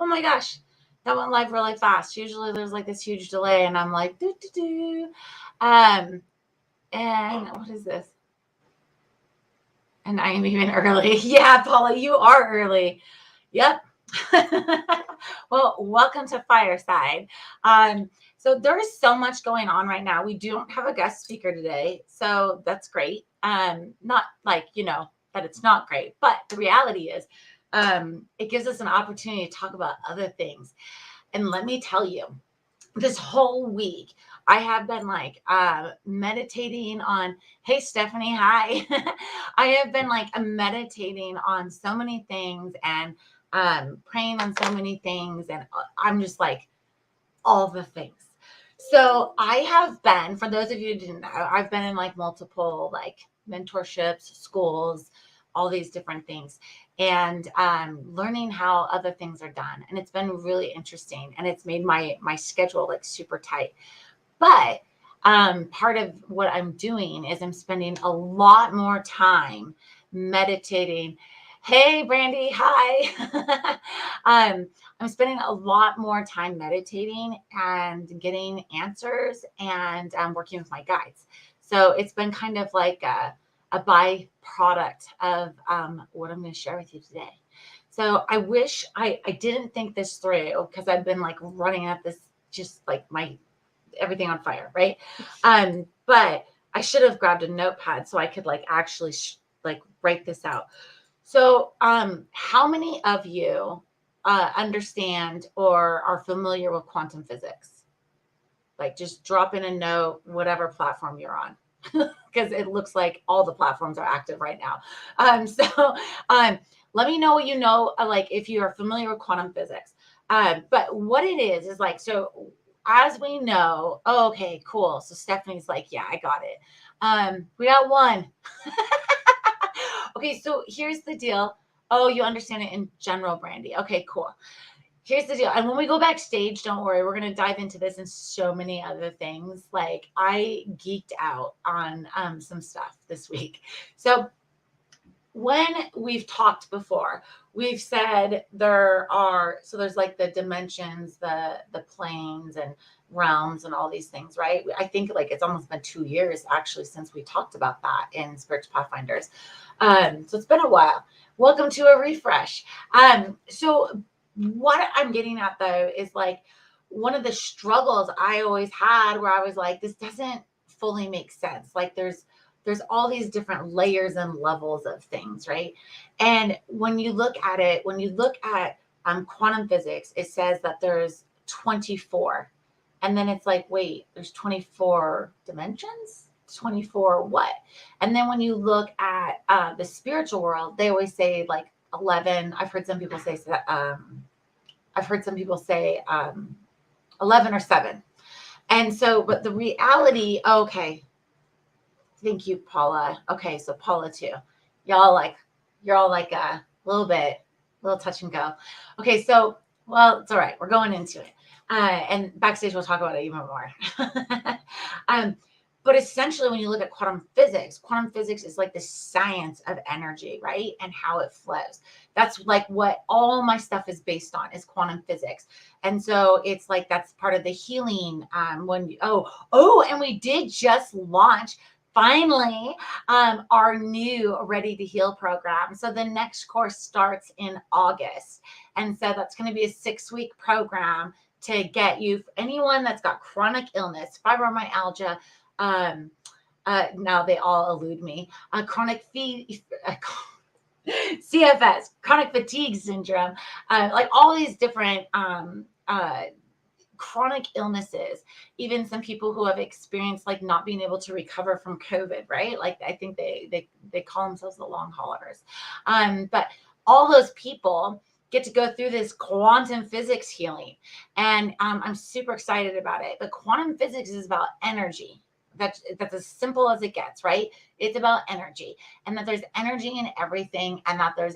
Oh my gosh, that went live really fast. Usually there's like this huge delay and I'm like, do, do, do. And what is this? And I am even early. Yeah, Paula, you are early. Yep. Well, welcome to Fireside. So there is so much going on right now. We don't have a guest speaker today, so that's great. Not like, that it's not great, but the reality is, it gives us an opportunity to talk about other things. And let me tell you, this whole week I have been like meditating on, hey Stephanie, hi. I have been like meditating on so many things and praying on so many things, and I'm just like all the things. So I have been, for those of you who didn't know, I've been in like multiple like mentorships, schools, all these different things, and learning how other things are done. And it's been really interesting, and it's made my schedule like super tight. But part of what I'm doing is I'm spending a lot more time meditating. Hey, Brandy, hi. I'm spending a lot more time meditating and getting answers and working with my guides. So it's been kind of like a byproduct of what I'm going to share with you today. So I wish I didn't think this through, because I've been like running at this, just like my everything on fire, right? But I should have grabbed a notepad so I could like actually like write this out. So, how many of you understand or are familiar with quantum physics? Like, just drop in a note, whatever platform you're on, because it looks like all the platforms are active right now. Let me know what you know, like if you are familiar with quantum physics. But what it is like, so as we know, oh, okay, cool. So Stephanie's like, yeah, I got it. We got one. Okay, so here's the deal. Oh, you understand it in general, Brandy. Okay, cool. Here's the deal. And when we go backstage, don't worry, we're going to dive into this and so many other things. Like, I geeked out on some stuff this week. So when we've talked before, we've said there's like the dimensions, the planes and realms and all these things, right? I think like it's almost been 2 years actually since we talked about that in Spiritual Pathfinders. So it's been a while. Welcome to a refresh. So what I'm getting at though is like one of the struggles I always had, where I was like, this doesn't fully make sense. Like there's all these different layers and levels of things, right? And when you look at it, when you look at quantum physics, it says that there's 24. And then it's like, wait, there's 24 dimensions? 24 what? And then when you look at the spiritual world, they always say like 11. I've heard some people say 11 or 7. And so, but the reality, okay, thank you, Paula. Okay, so Paula too. You're all like a little touch and go. Okay, so well, it's all right. We're going into it, and backstage we'll talk about it even more. But essentially, when you look at quantum physics is like the science of energy, right? And how it flows. That's like what all my stuff is based on, is quantum physics. And so it's like that's part of the healing. And we did just launch finally our new Ready to Heal program. So the next course starts in August. And so that's going to be a 6-week program to get you, anyone that's got chronic illness, fibromyalgia, now they all elude me, CFS, chronic fatigue syndrome, like all these different chronic illnesses, even some people who have experienced like not being able to recover from COVID, right? Like I think they call themselves the long haulers. But all those people get to go through this quantum physics healing. And I'm super excited about it. But quantum physics is about energy. That's as simple as it gets, right? It's about energy, and that there's energy in everything, and that there's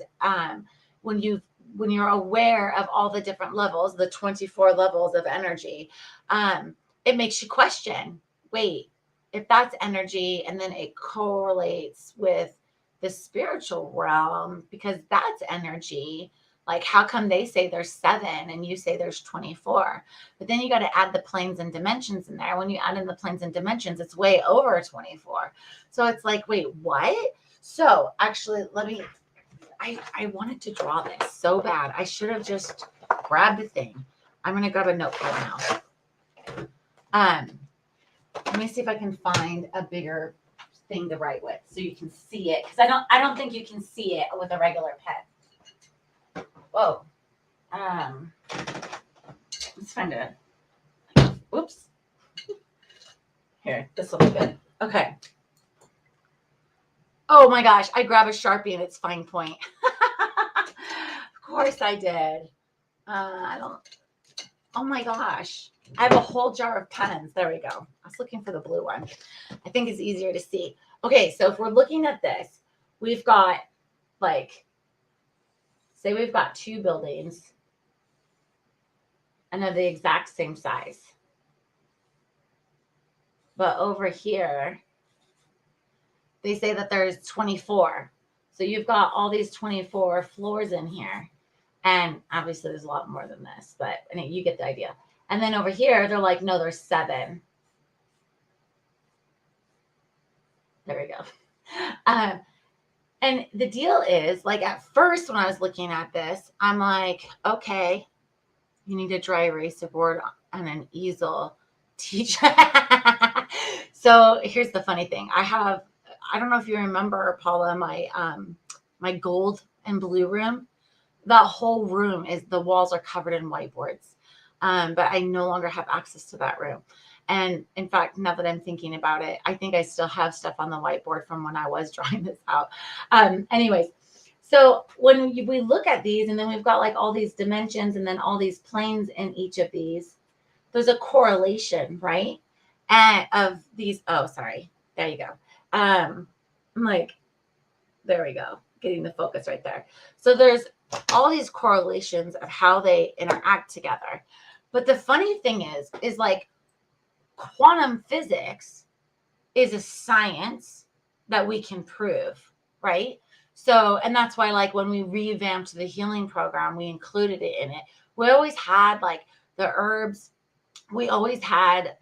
when you're aware of all the different levels, the 24 levels of energy, it makes you question, wait, if that's energy, and then it correlates with the spiritual realm, because that's energy. Like, how come they say there's 7 and you say there's 24? But then you got to add the planes and dimensions in there. When you add in the planes and dimensions, it's way over 24. So it's like, wait, what? So actually, I wanted to draw this so bad. I should have just grabbed the thing. I'm going to grab a notepad now. Let me see if I can find a bigger thing to write with so you can see it. Because I don't think you can see it with a regular pen. Whoa. Let's find a. Oops. Here, this will be good. Okay. Oh my gosh, I grab a Sharpie and it's fine point. Of course I did. Oh my gosh. I have a whole jar of pens. There we go. I was looking for the blue one. I think it's easier to see. Okay, so if we're looking at this, we've got say we've got 2 buildings and they're the exact same size. But over here, they say that there's 24. So you've got all these 24 floors in here. And obviously there's a lot more than this, but I mean, you get the idea. And then over here, they're like, no, there's 7. There we go. And the deal is, like, at first when I was looking at this, I'm like, okay, you need a dry erase board and an easel. Teach. So here's the funny thing. I don't know if you remember, Paula, my gold and blue room. That whole room the walls are covered in whiteboards. But I no longer have access to that room. And in fact, now that I'm thinking about it, I think I still have stuff on the whiteboard from when I was drawing this out. Anyways, so when we look at these, and then we've got like all these dimensions and then all these planes in each of these, there's a correlation, right? And of these, oh, sorry. There you go. I'm like, there we go. Getting the focus right there. So there's all these correlations of how they interact together. But the funny thing is like quantum physics is a science that we can prove, right? So, and that's why, like, when we revamped the healing program, we included it in it. We always had like the herbs. We always had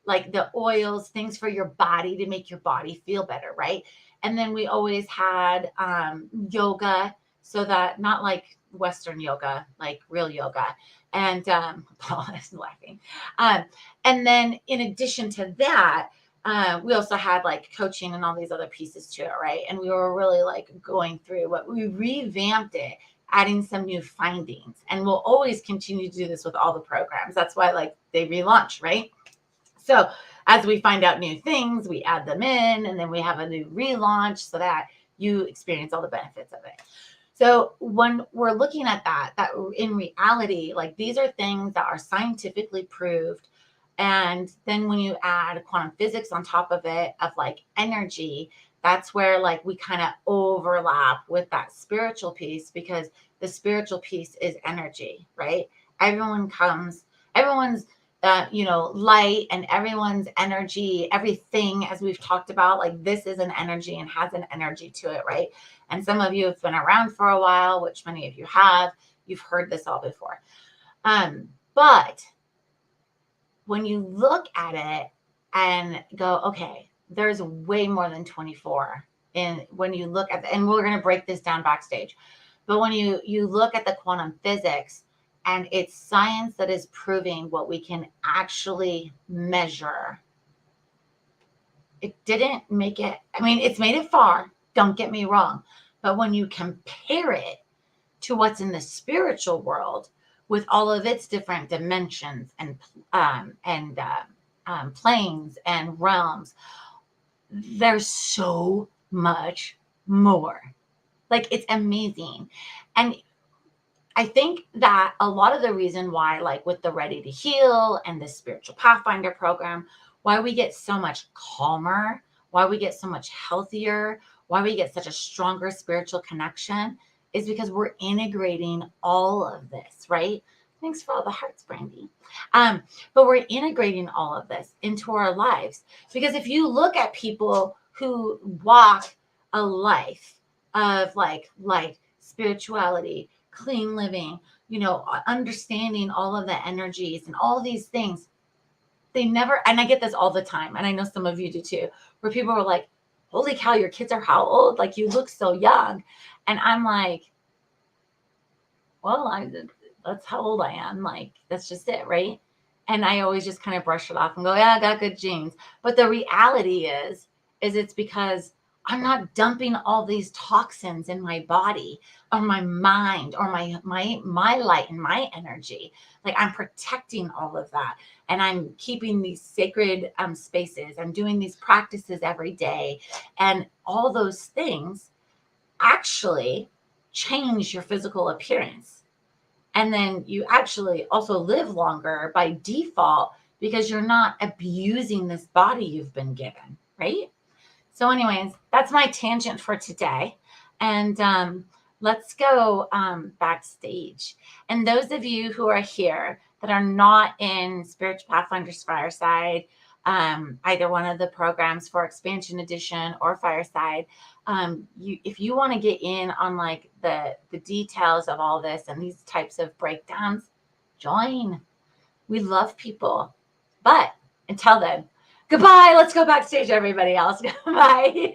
like the oils, things for your body to make your body feel better, right? And then we always had yoga, so that not like Western yoga, like real yoga. And Paul is laughing. And then in addition to that, we also had like coaching and all these other pieces to it, right? And we were really like going through what we revamped it, adding some new findings. And we'll always continue to do this with all the programs. That's why like they relaunch, right? So as we find out new things, we add them in, and then we have a new relaunch so that you experience all the benefits of it. So when we're looking at that in reality, like these are things that are scientifically proved. And then when you add quantum physics on top of it, of like energy, that's where like we kind of overlap with that spiritual piece, because the spiritual piece is energy, right? Everyone's light and everyone's energy, everything, as we've talked about, like this is an energy and has an energy to it, right? And some of you have been around for a while, which many of you have. You've heard this all before. But when you look at it and go, okay, there's way more than 24. And when you look at and we're going to break this down backstage. But when you look at the quantum physics, and it's science that is proving what we can actually measure. It didn't make it, I mean, it's made it far, don't get me wrong. But when you compare it to what's in the spiritual world with all of its different dimensions and planes and realms, there's so much more. Like, it's amazing. And I think that a lot of the reason why, like with the Ready to Heal and the Spiritual Pathfinder program, why we get so much calmer, why we get so much healthier, why we get such a stronger spiritual connection is because we're integrating all of this, right? Thanks for all the hearts, Brandy. But we're integrating all of this into our lives. Because if you look at people who walk a life of like light, spirituality, clean living, understanding all of the energies and all these things. They never, and I get this all the time, and I know some of you do too, where people are like, holy cow, your kids are how old? Like, you look so young. And I'm like, well, that's how old I am. Like, that's just it, right? And I always just kind of brush it off and go, yeah, I got good genes. But the reality is it's because I'm not dumping all these toxins in my body or my mind or my light and my energy. Like, I'm protecting all of that, and I'm keeping these sacred spaces. I'm doing these practices every day, and all those things actually change your physical appearance. And then you actually also live longer by default because you're not abusing this body you've been given, right? So, anyways, that's my tangent for today. And let's go backstage. And those of you who are here that are not in Spiritual Pathfinders Fireside, either one of the programs for Expansion Edition or Fireside, if you want to get in on like the details of all this and these types of breakdowns, join. We love people. But until then, goodbye. Let's go backstage, everybody else. Goodbye.